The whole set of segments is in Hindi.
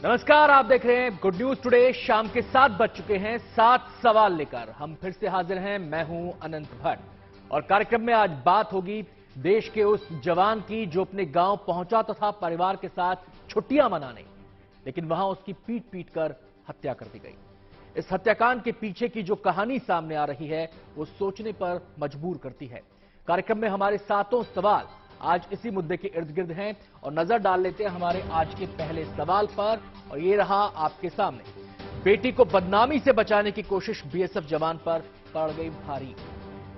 नमस्कार, आप देख रहे हैं गुड न्यूज टुडे। शाम के 7 बज चुके हैं। 7 सवाल लेकर हम फिर से हाजिर हैं। मैं हूं अनंत भट्ट और कार्यक्रम में आज बात होगी देश के उस जवान की जो अपने गांव पहुंचा तो था परिवार के साथ छुट्टियां मनाने, लेकिन वहां उसकी पीट पीट कर हत्या कर दी गई। इस हत्याकांड के पीछे की जो कहानी सामने आ रही है वो सोचने पर मजबूर करती है। कार्यक्रम में हमारे सातों सवाल आज इसी मुद्दे के इर्द गिर्द हैं और नजर डाल लेते हैं हमारे आज के पहले सवाल पर, और ये रहा आपके सामने। बेटी को बदनामी से बचाने की कोशिश बीएसएफ जवान पर पड़ गई भारी।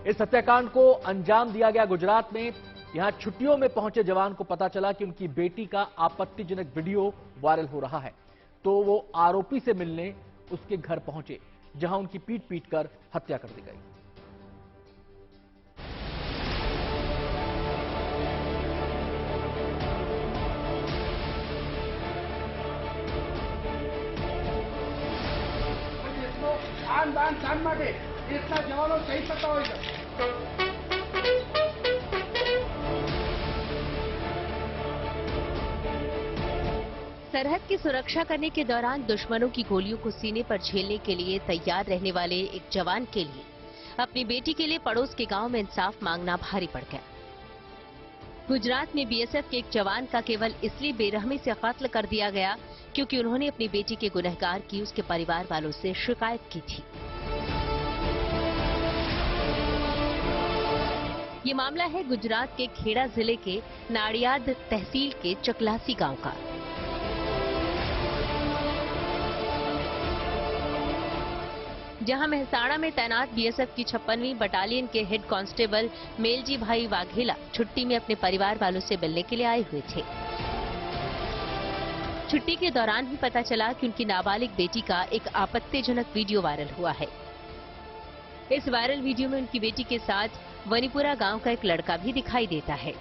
इस हत्याकांड को अंजाम दिया गया गुजरात में। यहां छुट्टियों में पहुंचे जवान को पता चला कि उनकी बेटी का आपत्तिजनक वीडियो वायरल हो रहा है, तो वो आरोपी से मिलने उसके घर पहुंचे, जहां उनकी पीट पीट कर हत्या कर दी गई। शान માટે દેશના જવાનો સહી થતા હોય છે। सरहद की सुरक्षा करने के दौरान दुश्मनों की गोलियों को सीने पर झेलने के लिए तैयार रहने वाले एक जवान के लिए अपनी बेटी के लिए पड़ोस के गांव में इंसाफ मांगना भारी पड़ गया। गुजरात में बीएसएफ के एक जवान का केवल इसलिए बेरहमी से कत्ल कर दिया गया क्योंकि उन्होंने अपनी बेटी के गुनहगार की उसके परिवार वालों से शिकायत की थी। ये मामला है गुजरात के खेड़ा जिले के नाडियाद तहसील के चकलासी गांव का। जहां मेहसाणा में तैनात बीएसएफ की 56वीं बटालियन के हेड कांस्टेबल मेलजी भाई वाघेला छुट्टी में अपने परिवार वालों से मिलने के लिए आए हुए थे। छुट्टी के दौरान ही पता चला कि उनकी नाबालिग बेटी का एक आपत्तिजनक वीडियो वायरल हुआ है। इस वायरल वीडियो में उनकी बेटी के साथ वनीपुरा गांव का एक लड़का भी दिखाई देता है।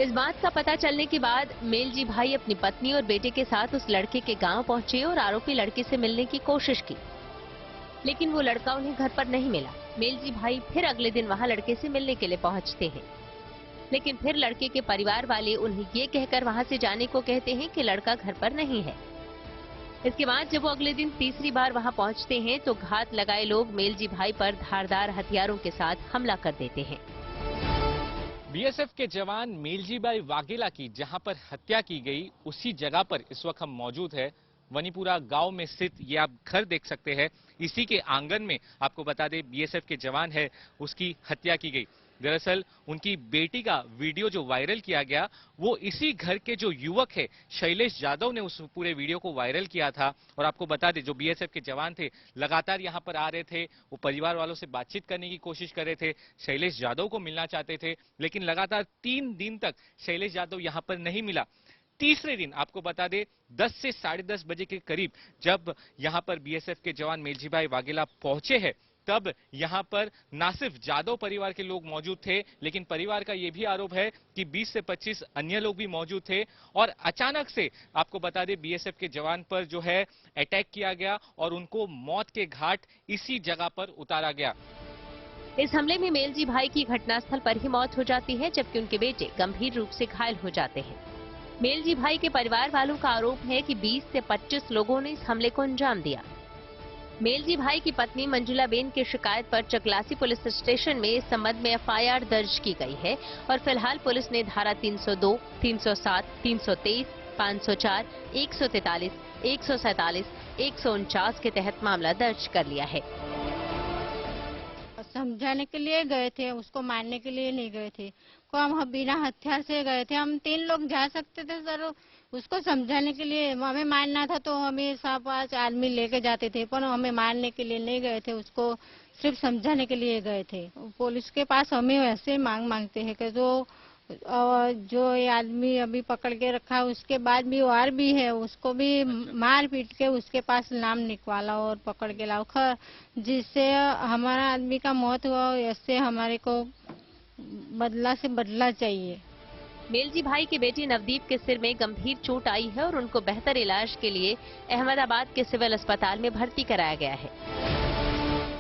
इस बात का पता चलने के बाद मेलजी भाई अपनी पत्नी और बेटे के साथ उस लड़के के गांव पहुंचे और आरोपी लड़के से मिलने की कोशिश की, लेकिन वो लड़का उन्हें घर पर नहीं मिला। मेलजी भाई फिर अगले दिन वहां लड़के से मिलने के लिए पहुंचते हैं, लेकिन फिर लड़के के परिवार वाले उन्हें ये कहकर वहां से जाने को कहते हैं कि लड़का घर पर नहीं है। इसके बाद जब वो अगले दिन तीसरी बार वहां पहुंचते हैं तो घात लगाए लोग मेलजी भाई पर धारदार हथियारों के साथ हमला कर देते हैं। बीएसएफ के जवान मेलजी भाई वाघेला की जहां पर हत्या की गई उसी जगह पर इस वक्त हम मौजूद है। वनीपुरा गांव में स्थित ये आप घर देख सकते हैं। इसी के आंगन में आपको बता दें बीएसएफ के जवान है उसकी हत्या की गई। दरअसल उनकी बेटी का वीडियो जो वायरल किया गया वो इसी घर के जो युवक है शैलेश यादव ने उस पूरे वीडियो को वायरल किया था। और आपको बता दें जो बीएसएफ के जवान थे लगातार यहां पर आ रहे थे, वो परिवार वालों से बातचीत करने की कोशिश कर रहे थे, शैलेश यादव को मिलना चाहते थे, लेकिन लगातार 3 दिन तक शैलेश यादव यहां पर नहीं मिला। तीसरे दिन आपको बता दें 10 से 10:30 बजे के करीब जब यहां पर बीएसएफ के जवान मेलजी भाई वाघेला पहुंचे हैं तब यहां पर ना सिर्फ जादव परिवार के लोग मौजूद थे, लेकिन परिवार का यह भी आरोप है कि 20 से 25 अन्य लोग भी मौजूद थे। और अचानक से आपको बता दें बीएसएफ के जवान पर जो है अटैक किया गया और उनको मौत के घाट इसी जगह पर उतारा गया। इस हमले में मेलजी भाई की घटनास्थल पर ही मौत हो जाती है, जबकि उनके बेटे गंभीर रूप से घायल हो जाते हैं। मेलजी भाई के परिवार वालों का आरोप है कि 20 से 25 लोगों ने इस हमले को अंजाम दिया। मेलजी भाई की पत्नी मंजुला बेन की शिकायत पर चकलासी पुलिस स्टेशन में इस संबंध में एफआईआर दर्ज की गई है और फिलहाल पुलिस ने धारा 302, 307, 323, 504, 143, 147, 149 के तहत मामला दर्ज कर लिया है। समझाने के लिए गए थे, उसको मारने के लिए नहीं गए थे। को हम बिना हथियार से गए थे। हम 3 लोग जा सकते थे सर, उसको समझाने के लिए। हमें मारना था तो हमें 7-5 आदमी लेके जाते थे, पर हमें मारने के लिए नहीं गए थे, उसको सिर्फ समझाने के लिए गए थे। पुलिस के पास हमें वैसे मांगते हैं कि जो ये आदमी अभी पकड़ के रखा उसके बाद भी और भी है, उसको भी मार पीट के उसके पास नाम निकवाला और पकड़ के लाओ, जिससे हमारा आदमी का मौत हुआ। ऐसे हमारे को बदला से बदला चाहिए। मेलजी भाई के बेटे नवदीप के सिर में गंभीर चोट आई है और उनको बेहतर इलाज के लिए अहमदाबाद के सिविल अस्पताल में भर्ती कराया गया है।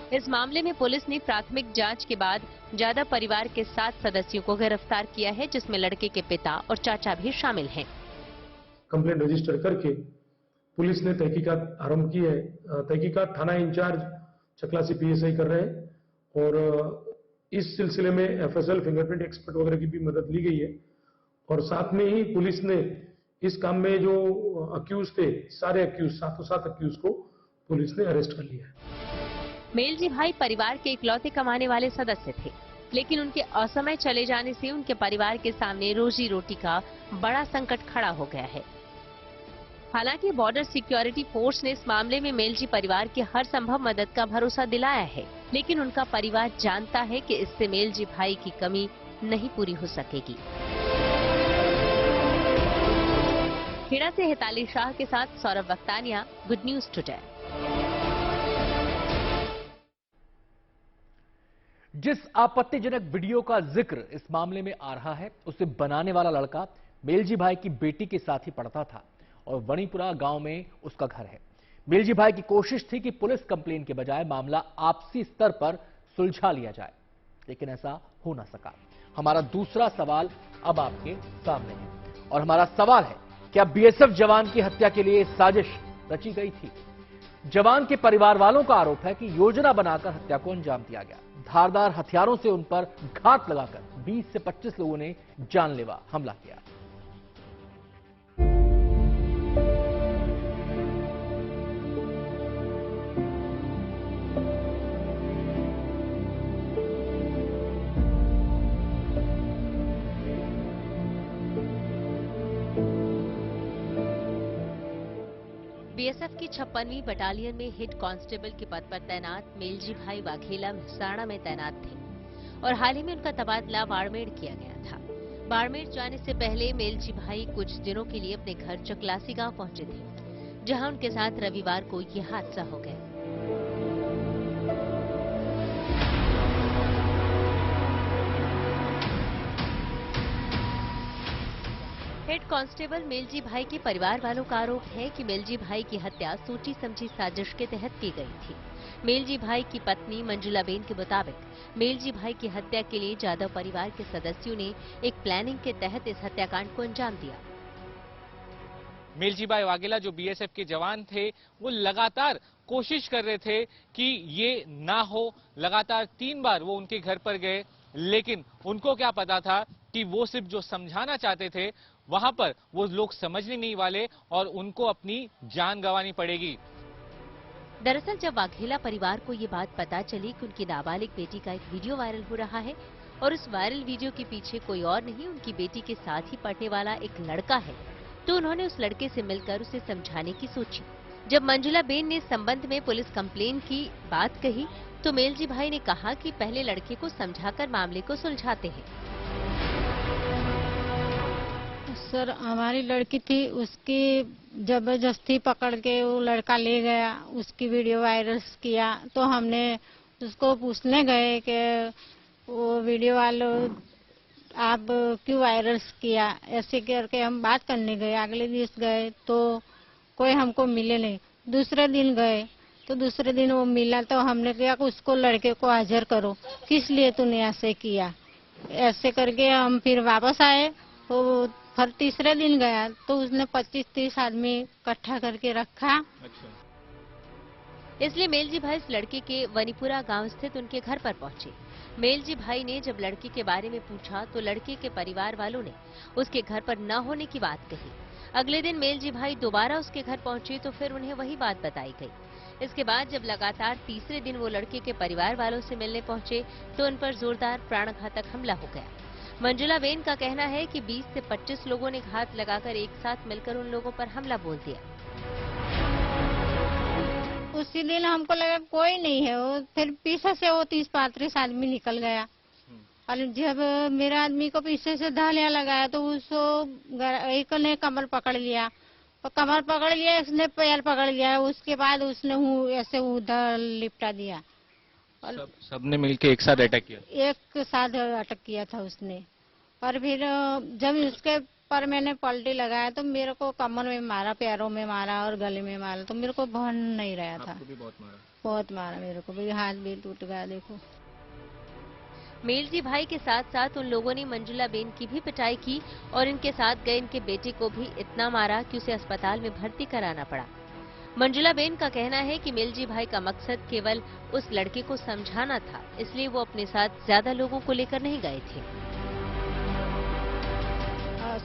इस मामले में पुलिस ने प्राथमिक जांच के बाद यादव परिवार के 7 सदस्यों को गिरफ्तार किया है, जिसमें लड़के के पिता और चाचा भी शामिल हैं। कंप्लेंट रजिस्टर करके पुलिस ने तहकीकात आरंभ की है। तहकीकात थाना इंचार्ज चकलासी पीएसआई कर रहे हैं और इस सिलसिले में एफएसएल फिंगरप्रिंट एक्सपर्ट वगैरह की भी मदद ली गई है और साथ में ही पुलिस ने इस काम में जो अक्यूज थे, सारे अक्यूज, सातों सात अक्यूज को पुलिस ने अरेस्ट कर लिया है। मेलजी भाई परिवार के इकलौते कमाने वाले सदस्य थे, लेकिन उनके असमय चले जाने से उनके परिवार के सामने रोजी रोटी का बड़ा संकट खड़ा हो गया है। हालांकि बॉर्डर सिक्योरिटी फोर्स ने इस मामले में मेलजी परिवार की हर संभव मदद का भरोसा दिलाया है, लेकिन उनका परिवार जानता है कि इससे मेलजी भाई की कमी नहीं पूरी हो सकेगी। खेड़ा से हिताली शाह के साथ सौरभ वक्तानिया, गुड न्यूज टुडे। जिस आपत्तिजनक वीडियो का जिक्र इस मामले में आ रहा है, उसे बनाने वाला लड़का मेलजी भाई की बेटी के साथ ही पढ़ता था और वणीपुरा गांव में उसका घर है। मेलजी भाई की कोशिश थी कि पुलिस कंप्लेन के बजाय मामला आपसी स्तर पर सुलझा लिया जाए, लेकिन ऐसा हो ना सका। हमारा दूसरा सवाल अब आपके सामने है और हमारा सवाल है, क्या बीएसएफ जवान की हत्या के लिए साजिश रची गई थी? जवान के परिवार वालों का आरोप है कि योजना बनाकर हत्या को अंजाम दिया गया। धारदार हथियारों से उन पर घात लगाकर 20 से 25 लोगों ने जानलेवा हमला किया। बीएसएफ की 56वीं बटालियन में हेड कांस्टेबल के पद पर तैनात मेलजी भाई वाघेला मेहसाणा में तैनात थे और हाल ही में उनका तबादला बाड़मेर किया गया था। बाड़मेर जाने से पहले मेलजी भाई कुछ दिनों के लिए अपने घर चकलासी गांव पहुंचे थे, जहां उनके साथ रविवार को ये हादसा हो गया। हेड कांस्टेबल मेलजी भाई के परिवार वालों का आरोप है कि मेलजी भाई की हत्या सोची समझी साजिश के तहत की गई थी। मेलजी भाई की पत्नी मंजुलाबेन के मुताबिक मेलजी भाई की हत्या के लिए जादव परिवार के सदस्यों ने एक प्लानिंग के तहत इस हत्याकांड को अंजाम दिया। मेलजी भाई वाघेला जो बीएसएफ के जवान थे, वो लगातार कोशिश कर रहे थे कि ये ना हो। लगातार 3 बार वो उनके घर पर गए, लेकिन उनको क्या पता था कि वो सिर्फ जो समझाना चाहते थे, वहां पर वो लोग समझने नहीं वाले और उनको अपनी जान गंवानी पड़ेगी। दरअसल जब वाघेला परिवार को ये बात पता चली कि उनकी नाबालिग बेटी का एक वीडियो वायरल हो रहा है और उस वायरल वीडियो के पीछे कोई और नहीं उनकी बेटी के साथ ही पढ़ने वाला एक लड़का है, तो उन्होंने उस लड़के से मिलकर उसे समझाने की सोची। जब मंजुलाबेन ने इस संबंध में पुलिस कंप्लेन की बात कही, तो मेलजी भाई ने कहा कि पहले लड़के को समझाकर मामले को सुलझाते हैं। सर, हमारी लड़की थी, उसकी जबरदस्ती पकड़ के वो लड़का ले गया, उसकी वीडियो वायरल किया। तो हमने उसको पूछने गए कि वो वीडियो वालों आप क्यों वायरल किया, ऐसे करके हम बात करने गए। अगले दिन गए तो कोई हमको मिले नहीं। दूसरे दिन गए तो दूसरे दिन वो मिला, तो हमने कहा कि उसको लड़के को हाजिर करो, किस लिए तूने ऐसे किया। ऐसे करके हम फिर वापस आए तो फिर तीसरे दिन गया तो उसने 25-30 आदमी इकट्ठा करके रखा। इसलिए मेलजी भाई इस लड़के के वनीपुरा गांव स्थित उनके घर पर पहुंचे। मेलजी भाई ने जब लड़के के बारे में पूछा तो लड़के के परिवार वालों ने उसके घर पर न होने की बात कही। अगले दिन मेलजी भाई दोबारा उसके घर पहुंचे तो फिर उन्हें वही बात बताई गई। इसके बाद जब लगातार तीसरे दिन वो लड़के के परिवार वालों से मिलने पहुंचे तो उन पर जोरदार प्राणघातक हमला हो गया। मंजुलाबेन का कहना है कि 20 से 25 लोगों ने घात लगाकर एक साथ मिलकर उन लोगों पर हमला बोल दिया। उसी दिन हमको लगा कोई नहीं है, वो फिर पीछे से वो 30-35 आदमी निकल गया। और जब मेरा आदमी को पीछे से धालियां लगाया तो उसको एक ने कमर पकड़ लिया और कमर पकड़ लिया, इसने पैर पकड़ लिया। उसके बाद उसने ऐसे उधर लिपटा दिया और सबने मिलके एक साथ अटैक किया। एक साथ अटैक किया था उसने। और फिर जब उसके पर मैंने पलटी लगाया तो मेरे को कमर में मारा, पैरों में मारा और गले में मारा, तो मेरे को बहन नहीं रहा था। आपको भी बहुत मारा? बहुत मारा मेरे को भी, हाथ भी टूट गया। देखो, मेलजी भाई के साथ साथ उन लोगों ने मंजुलाबेन की भी पिटाई की और इनके साथ गए इनके बेटे को भी इतना मारा कि उसे अस्पताल में भर्ती कराना पड़ा। मंजुलाबेन का कहना है कि मिलजी भाई का मकसद केवल उस लड़के को समझाना था, इसलिए वो अपने साथ ज्यादा लोगों को लेकर नहीं गए थे।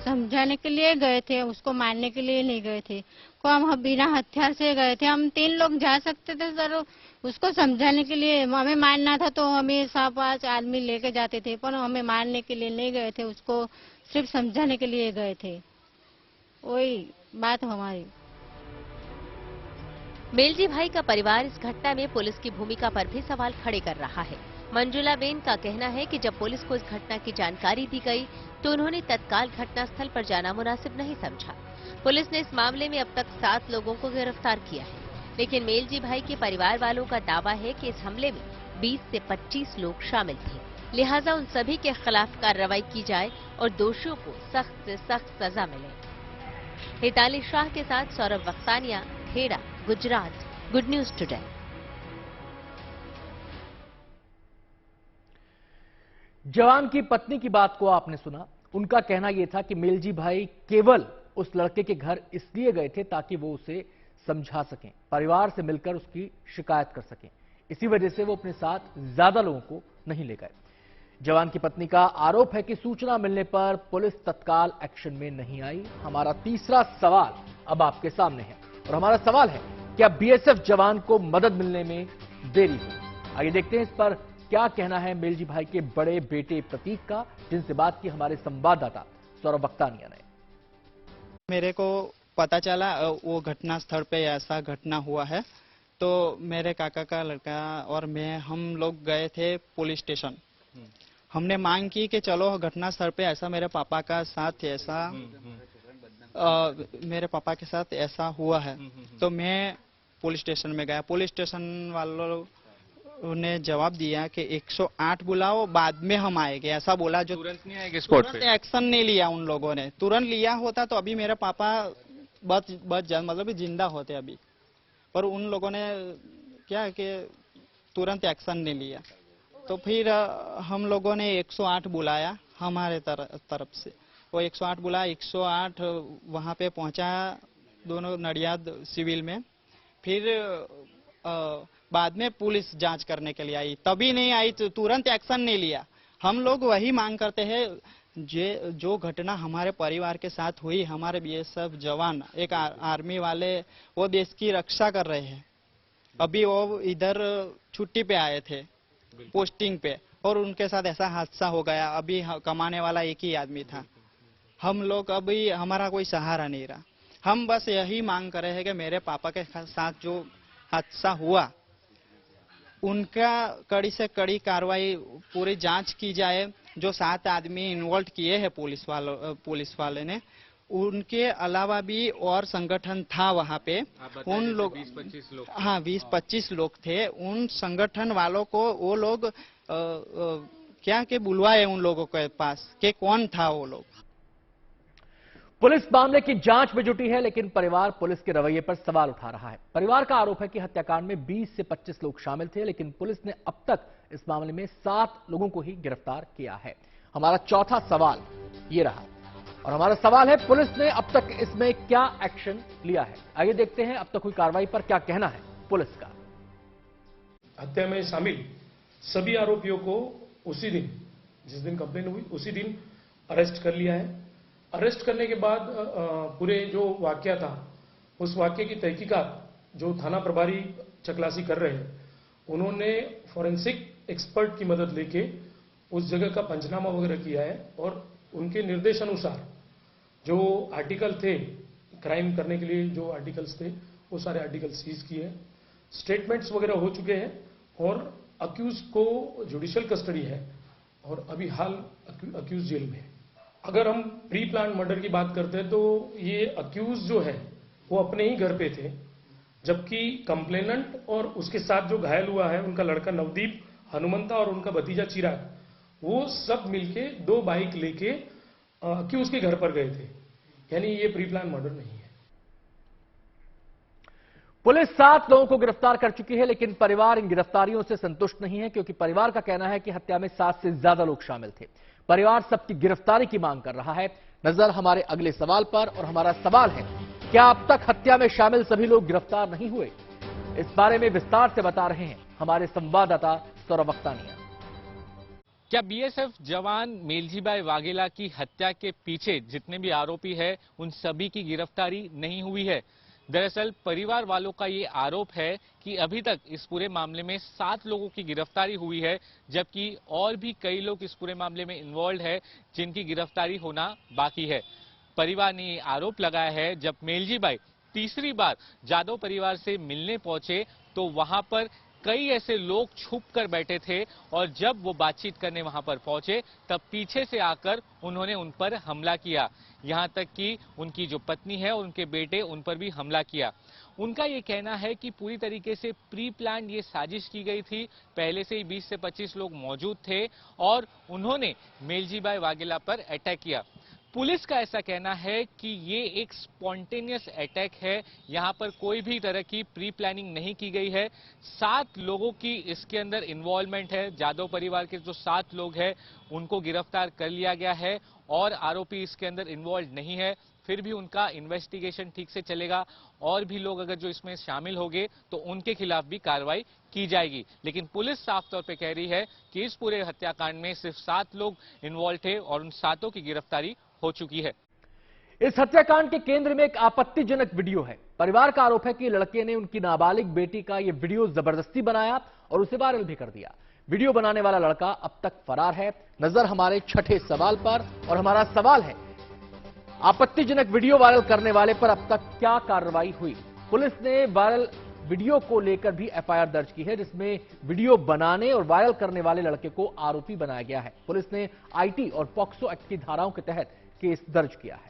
समझाने के लिए गए थे, उसको मारने के लिए नहीं गए थे। को हम बिना हथियार से गए थे, हम 3 लोग जा सकते थे सर। उसको समझाने के लिए, हमें मारना था तो हमें 7-5 आदमी लेके जाते थे, पर हमें मारने के लिए नहीं गए थे, उसको सिर्फ समझाने के लिए गए थे। वही बात हमारी। मिलजी भाई का परिवार इस घटना में पुलिस की भूमिका पर भी सवाल खड़े कर रहा है। मंजुलाबेन का कहना है कि जब पुलिस को इस घटना की जानकारी दी गई तो उन्होंने तत्काल घटनास्थल पर जाना मुनासिब नहीं समझा। पुलिस ने इस मामले में अब तक 7 लोगों को गिरफ्तार किया है, लेकिन मेलजी भाई के परिवार वालों का दावा है कि इस हमले में 20 से 25 लोग शामिल थे। लिहाजा उन सभी के खिलाफ कार्रवाई की जाए और दोषियों को सख्त से सख्त सजा मिले। हिताली शाह के साथ Saurabh Vakhtania, Kheda, Gujarat, good news today. जवान की पत्नी की बात को आपने सुना। उनका कहना यह था कि मेलजी भाई केवल उस लड़के के घर इसलिए गए थे ताकि वो उसे समझा सकें, परिवार से मिलकर उसकी शिकायत कर सकें। इसी वजह से वो अपने साथ ज्यादा लोगों को नहीं ले गए। जवान की पत्नी का आरोप है कि सूचना मिलने पर पुलिस तत्काल एक्शन में नहीं आई। हमारा तीसरा सवाल अब आपके सामने है और हमारा सवाल है, क्या बीएसएफ जवान को मदद मिलने में देरी हुई? आइए देखते हैं इस पर क्या कहना है मेलजी भाई के बड़े बेटे प्रतीक का, जिनसे बात की हमारे संवाददाता सौरभ वख्तानिया ने। मेरे को पता चला वो घटना स्थल पे ऐसा घटना हुआ है, तो मेरे काका का लड़का और मैं, हम लोग गए थे पुलिस स्टेशन। हमने मांग की कि चलो घटना स्थल पे ऐसा मेरे पापा का साथ ऐसा मेरे पापा के साथ ऐसा हुआ है, तो मैं पुलिस स्टेशन में गया। पुलिस स्टेशन वालों ने जवाब दिया कि 108 बुलाओ, बाद में हम आएंगे, ऐसा बोला। जो तुरंत नहीं आएंगे स्पॉट पे? एक्शन नहीं लिया उन लोगों ने। तुरंत लिया होता तो अभी मेरे पापा मतलब जिंदा होते अभी, पर उन लोगों ने क्या कि तुरंत एक्शन नहीं लिया। तो फिर हम लोगों ने 108 बुलाया हमारे तरफ से। वो 108 बुलाया, 108 वहां पे पहुंचा, दोनों नडियाद सिविल में। फिर बाद में पुलिस जांच करने के लिए आई, तभी नहीं आई तो तुरंत एक्शन नहीं लिया। हम लोग वही मांग करते हैं जो घटना हमारे परिवार के साथ हुई, हमारे बीएसएफ जवान, एक आर्मी वाले, वो देश की रक्षा कर रहे हैं। अभी वो इधर छुट्टी पे आए थे पोस्टिंग पे, और उनके साथ ऐसा हादसा हो गया। अभी कमाने वाला एक ही आदमी था। हम लोग अभी, हमारा कोई सहारा नहीं रहा। हम बस यही मांग कर रहे हैं कि मेरे पापा के साथ जो हादसा हुआ, उनका कड़ी से कड़ी कार्रवाई, पूरी जांच की जाए। जो 7 आदमी इन्वॉल्व किए हैं पुलिस वाले ने, उनके अलावा भी और संगठन था वहां पे। उन लोग 20-25 लोग, हाँ 20-25 लोग थे। उन संगठन वालों को वो लोग क्या के बुलवाए उन लोगों के पास कि कौन था वो लोग। पुलिस मामले की जांच में जुटी है, लेकिन परिवार पुलिस के रवैये पर सवाल उठा रहा है। परिवार का आरोप है कि हत्याकांड में 20 से 25 लोग शामिल थे, लेकिन पुलिस ने अब तक इस मामले में 7 लोगों को ही गिरफ्तार किया है। हमारा चौथा सवाल ये रहा और हमारा सवाल है, पुलिस ने अब तक इसमें क्या एक्शन लिया है? आइए देखते हैं अब तक हुई कार्रवाई पर क्या कहना है पुलिस का। हत्या में शामिल सभी आरोपियों को उसी दिन, जिस दिन कंप्लेन हुई, उसी दिन अरेस्ट कर लिया है। अरेस्ट करने के बाद पूरे जो वाकया था, उस वाकये की तहकीकात जो थाना प्रभारी चकलासी कर रहे हैं, उन्होंने फॉरेंसिक एक्सपर्ट की मदद लेके उस जगह का पंचनामा वगैरह किया है और उनके निर्देश अनुसार जो आर्टिकल थे, क्राइम करने के लिए जो आर्टिकल्स थे, वो सारे आर्टिकल सीज किए हैं। स्टेटमेंट्स वगैरह हो चुके हैं और अक्यूज को जुडिशियल कस्टडी है और अभी हाल अक्यूज जेल में है। अगर हम प्री प्लान मर्डर की बात करते हैं तो ये अक्यूज जो है वो अपने ही घर पे थे, जबकि कंप्लेनेंट और उसके साथ जो घायल हुआ है उनका लड़का नवदीप, हनुमंता और उनका भतीजा चिराग, वो सब मिलके 2 बाइक लेके अक्यूज के घर पर गए थे। यानी ये प्री प्लान मर्डर नहीं है। पुलिस 7 लोगों को गिरफ्तार कर चुकी है, लेकिन परिवार इन गिरफ्तारियों से संतुष्ट नहीं है, क्योंकि परिवार का कहना है कि हत्या में 7 से ज्यादा लोग शामिल थे। परिवार सबकी गिरफ्तारी की मांग कर रहा है। नजर हमारे अगले सवाल पर और हमारा सवाल है, क्या अब तक हत्या में शामिल सभी लोग गिरफ्तार नहीं हुए? इस बारे में विस्तार से बता रहे हैं हमारे संवाददाता सौरभ अख्तानिया। क्या बीएसएफ जवान मेलजीभाई वाघेला की हत्या के पीछे जितने भी आरोपी हैं उन सभी की गिरफ्तारी नहीं हुई है? दरअसल परिवार वालों का ये आरोप है कि अभी तक इस पूरे मामले में 7 लोगों की गिरफ्तारी हुई है, जबकि और भी कई लोग इस पूरे मामले में इन्वॉल्व है जिनकी गिरफ्तारी होना बाकी है। परिवार ने ये आरोप लगाया है जब मेलजीभाई तीसरी बार जाधव परिवार से मिलने पहुंचे तो वहां पर कई ऐसे लोग छुप कर बैठे थे और जब वो बातचीत करने वहां पर पहुंचे तब पीछे से आकर उन्होंने उन पर हमला किया। यहां तक कि उनकी जो पत्नी है और उनके बेटे उन पर भी हमला किया। उनका ये कहना है कि पूरी तरीके से प्री प्लान ये साजिश की गई थी। पहले से ही 20 से 25 लोग मौजूद थे और उन्होंने मेलजीभाई वाघेला पर अटैक किया। पुलिस का ऐसा कहना है कि ये एक स्पॉन्टेनियस अटैक है, यहां पर कोई भी तरह की प्री प्लानिंग नहीं की गई है। 7 लोगों की इसके अंदर इन्वॉल्वमेंट है। जाधव परिवार के जो 7 लोग हैं उनको गिरफ्तार कर लिया गया है और आरोपी इसके अंदर इन्वॉल्व नहीं है। फिर भी उनका इन्वेस्टिगेशन ठीक से चलेगा और भी लोग अगर जो इसमें शामिल होंगे तो उनके खिलाफ भी कार्रवाई की जाएगी। लेकिन पुलिस साफ तौर पे कह रही है कि इस पूरे हत्याकांड में सिर्फ 7 लोग इन्वॉल्व थे और उन 7 की गिरफ्तारी हो चुकी है। इस हत्याकांड के केंद्र में एक आपत्तिजनक वीडियो है। परिवार का आरोप है कि लड़के ने उनकी नाबालिग बेटी का यह वीडियो जबरदस्ती बनाया और उसे वायरल भी कर दिया। वीडियो बनाने वाला लड़का अब तक फरार है। नजर हमारे छठे सवाल पर, और हमारा सवाल है, आपत्तिजनक वीडियो वायरल करने वाले पर अब तक क्या कार्रवाई हुई? पुलिस ने वायरल वीडियो को लेकर भी एफआईआर दर्ज की है, जिसमें वीडियो बनाने और वायरल करने वाले लड़के को आरोपी बनाया गया है। पुलिस ने आईटी और पॉक्सो एक्ट की धाराओं के तहत केस दर्ज किया है।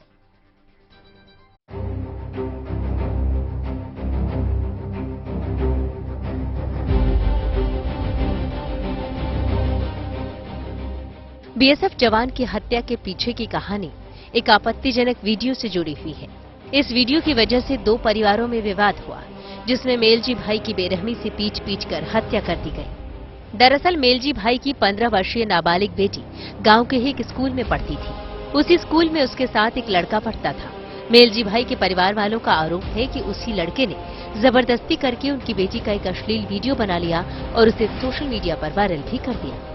बीएसएफ जवान की हत्या के पीछे की कहानी एक आपत्तिजनक वीडियो से जुड़ी हुई है। इस वीडियो की वजह से 2 परिवारों में विवाद हुआ, जिसमें मेलजी भाई की बेरहमी से पीट कर हत्या कर दी गई। दरअसल मेलजी भाई की 15 वर्षीय नाबालिग बेटी गांव के ही एक स्कूल में पढ़ती थी। उसी स्कूल में उसके साथ एक लड़का पढ़ता था। मेलजी भाई के परिवार वालों का आरोप है कि उसी लड़के ने जबरदस्ती करके उनकी बेटी का एक अश्लील वीडियो बना लिया और उसे सोशल मीडिया पर वायरल भी कर दिया।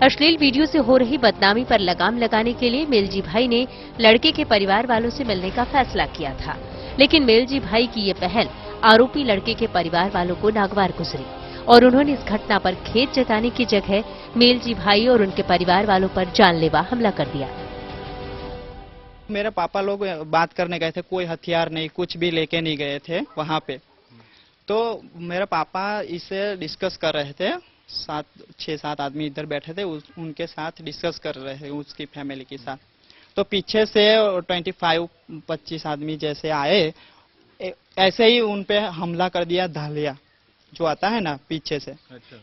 अश्लील वीडियो से हो रही बदनामी पर लगाम लगाने के लिए मेलजी भाई ने लड़के के परिवार वालों से मिलने का फैसला किया था, लेकिन मेलजी भाई की ये पहल आरोपी लड़के के परिवार वालों को नागवार गुजरी और उन्होंने इस घटना पर खेद जताने की जगह मेलजी भाई और उनके परिवार वालों पर जानलेवा हमला कर दिया। मेरे पापा लोग बात करने गए थे, कोई हथियार नहीं, कुछ भी लेके नहीं गए थे वहाँ पे। तो मेरे पापा इससे डिस्कस कर रहे थे, 6-7 आदमी इधर बैठे थे, उनके साथ डिस्कस कर रहे थे उसकी फैमिली के साथ। तो पीछे से 25 आदमी जैसे आए, ऐसे ही उन पे हमला कर दिया। धालिया जो आता है ना पीछे से,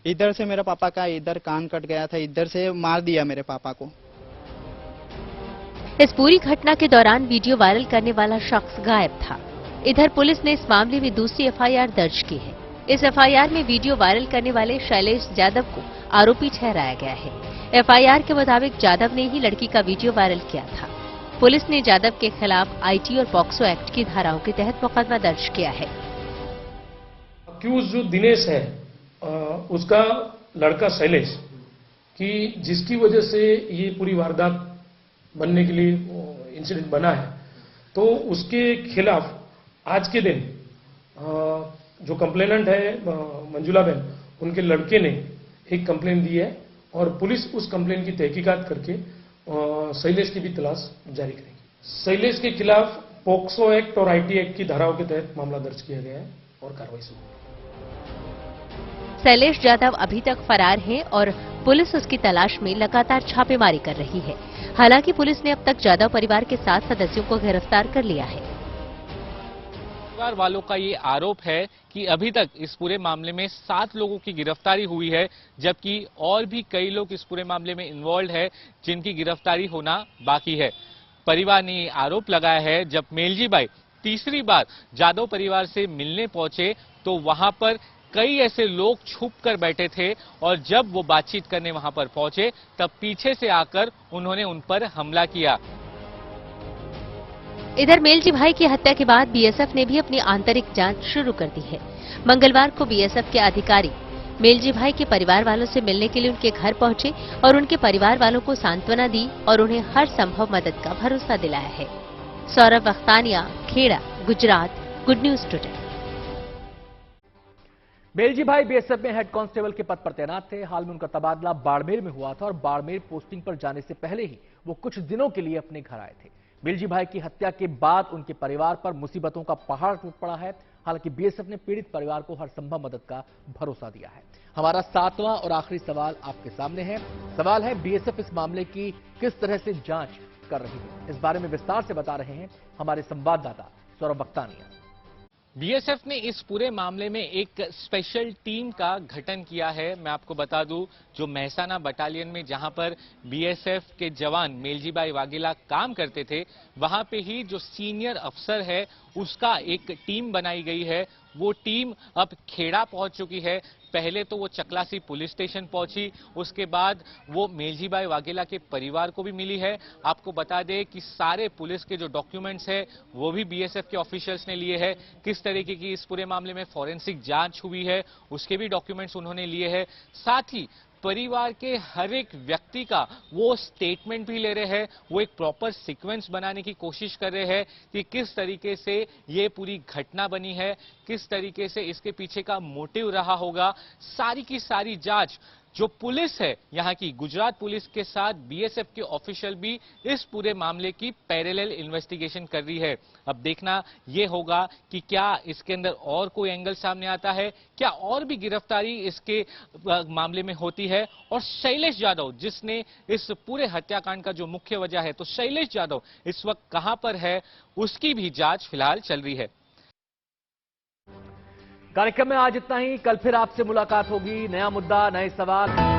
इधर से मेरे पापा का इधर कान कट गया था, इधर से मार दिया मेरे पापा को। इस पूरी घटना के दौरान वीडियो वायरल करने वाला शख्स गायब था। इधर पुलिस ने इस मामले में दूसरी एफआईआर दर्ज की है। इस एफआईआर में वीडियो वायरल करने वाले शैलेश यादव को आरोपी ठहराया गया है। एफआईआर के मुताबिक यादव ने ही लड़की का वीडियो वायरल किया था। पुलिस ने यादव के खिलाफ आईटी और पॉक्सो एक्ट की धाराओं के तहत मुकदमा दर्ज किया है। अक्यूज जो दिनेश है, उसका लड़का शैलेश, कि जिसकी वजह से ये पूरी वारदात बनने के लिए इंसिडेंट बना है, तो उसके खिलाफ आज के दिन जो कंप्लेनेंट है मंजुला बहन, उनके लड़के ने एक कंप्लेन दी है और पुलिस उस कंप्लेन की तहकीकात करके शैलेश की भी तलाश जारी करेगी। शैलेश के खिलाफ पॉक्सो एक्ट और आईटी एक्ट की धाराओं के तहत मामला दर्ज किया गया है और कार्रवाई शुरू होगी। शैलेश यादव अभी तक फरार हैं और पुलिस उसकी तलाश में लगातार छापेमारी कर रही है। हालांकि पुलिस ने अब तक यादव परिवार के 7 सदस्यों को गिरफ्तार कर लिया है। परिवार वालों का ये आरोप है कि अभी तक इस पूरे मामले में 7 लोगों की गिरफ्तारी हुई है, जबकि और भी कई लोग इस पूरे मामले में इन्वॉल्व है जिनकी गिरफ्तारी होना बाकी है। परिवार ने ये आरोप लगाया है जब मेलजी भाई तीसरी बार जाधव परिवार से मिलने पहुंचे तो वहां पर कई ऐसे लोग छुप कर बैठे थे और जब वो बातचीत करने वहां पर पहुंचे तब पीछे से आकर उन्होंने उन पर हमला किया। इधर मेलजी भाई की हत्या के बाद बीएसएफ ने भी अपनी आंतरिक जांच शुरू कर दी है। मंगलवार को बीएसएफ के अधिकारी मेलजी भाई के परिवार वालों से मिलने के लिए उनके घर पहुंचे और उनके परिवार वालों को सांत्वना दी और उन्हें हर संभव मदद का भरोसा दिलाया है। Saurabh Vakhtania, Kheda, Gujarat, good news today. Melji भाई बीएसएफ में हेड कांस्टेबल के पद पर तैनात थे। हाल में उनका तबादला बाड़मेर में हुआ था और बाड़मेर पोस्टिंग पर जाने से पहले ही वो कुछ दिनों के लिए अपने घर आए थे। मेलजी भाई की हत्या के बाद उनके परिवार पर मुसीबतों का पहाड़ टूट पड़ा है। हालांकि बीएसएफ ने पीड़ित परिवार को हर संभव मदद का भरोसा दिया है। हमारा 7वां और आखिरी सवाल आपके सामने है। सवाल है, बीएसएफ इस मामले की किस तरह से जांच कर रही है? इस बारे में विस्तार से बता रहे हैं हमारे संवाददाता सौरभ वख्तानिया। बीएसएफ ने इस पूरे मामले में एक स्पेशल टीम का गठन किया है। मैं आपको बता दूं, जो मेहसाना बटालियन में जहां पर बीएसएफ के जवान मेलजी भाई वाघेला काम करते थे, वहां पे ही जो सीनियर अफसर है उसका एक टीम बनाई गई है। वो टीम अब खेड़ा पहुंच चुकी है। पहले तो वो चकलासी पुलिस स्टेशन पहुंची, उसके बाद वो मेलजी भाई वाघेला के परिवार को भी मिली है। आपको बता दें कि सारे पुलिस के जो डॉक्यूमेंट्स है वो भी बीएसएफ के ऑफिशियल्स ने लिए हैं। किस तरीके की इस पूरे मामले में फॉरेंसिक जांच हुई है उसके भी डॉक्यूमेंट्स उन्होंने लिए हैं। साथ ही परिवार के हर एक व्यक्ति का वो स्टेटमेंट भी ले रहे हैं। वो एक प्रॉपर सीक्वेंस बनाने की कोशिश कर रहे हैं कि किस तरीके से ये पूरी घटना बनी है, किस तरीके से इसके पीछे का मोटिव रहा होगा। सारी की सारी जांच जो पुलिस है यहाँ की, गुजरात पुलिस के साथ बीएसएफ के ऑफिशियल भी इस पूरे मामले की पैरेलल इन्वेस्टिगेशन कर रही है। अब देखना यह होगा कि क्या इसके अंदर और कोई एंगल सामने आता है, क्या और भी गिरफ्तारी इसके मामले में होती है। और शैलेश यादव, जिसने इस पूरे हत्याकांड का जो मुख्य वजह है, तो शैलेश यादव इस वक्त कहां पर है, उसकी भी जांच फिलहाल चल रही है। कार्यक्रम में आज इतना ही। कल फिर आपसे मुलाकात होगी। नया मुद्दा, नए सवाल।